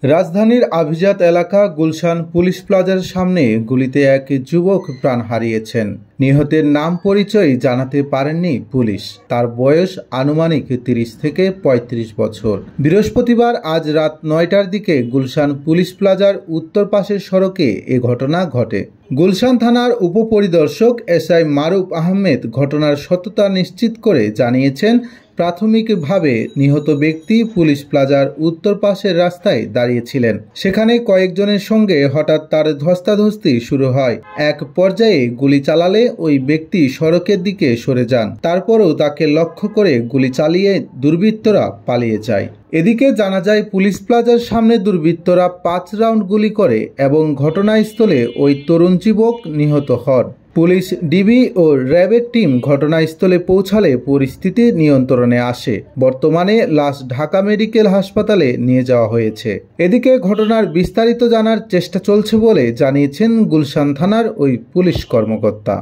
রাজধানীর আভিজাত এলাকা গুলশান পুলিশ প্লাজার সামনে গুলিতে এক যুবক প্রাণ হারিয়েছেন। নিহতের নাম পরিচয় জানাতে পারেননি পুলিশ। তার বয়স আনুমানিক ৩০ থেকে ৩৫ বছর। বৃহস্পতিবার আজ রাত ৯টার দিকে গুলশান পুলিশ প্লাজার উত্তর পাশের সড়কে এ ঘটনা ঘটে। গুলশান থানার উপপরিদর্শক এসআই মারুফ আহমেদ ঘটনার সত্যতা নিশ্চিত করে জানিয়েছেন, প্রাথমিকভাবে নিহত ব্যক্তি পুলিশ প্লাজার উত্তর পাশের রাস্তায় দাঁড়িয়েছিলেন। সেখানে কয়েকজনের সঙ্গে হঠাৎ তার ধস্তাধস্তি শুরু হয়। এক পর্যায়ে গুলি চালালে ওই ব্যক্তি সড়কের দিকে সরে যান। তারপরও তাকে লক্ষ্য করে গুলি চালিয়ে দুর্বৃত্তরা পালিয়ে যায়। এদিকে জানা যায়, পুলিশ প্লাজার সামনে দুর্বৃত্তরা ৫ রাউন্ড গুলি করে এবং ঘটনাস্থলে ওই তরুণ যুবক নিহত হন। পুলিশ, ডিবি ও র্যাবের টিম ঘটনাস্থলে পৌঁছালে পরিস্থিতি নিয়ন্ত্রণে আসে। বর্তমানে লাশ ঢাকা মেডিকেল হাসপাতালে নিয়ে যাওয়া হয়েছে। এদিকে ঘটনার বিস্তারিত জানার চেষ্টা চলছে বলে জানিয়েছেন গুলশান থানার ওই পুলিশ কর্মকর্তা।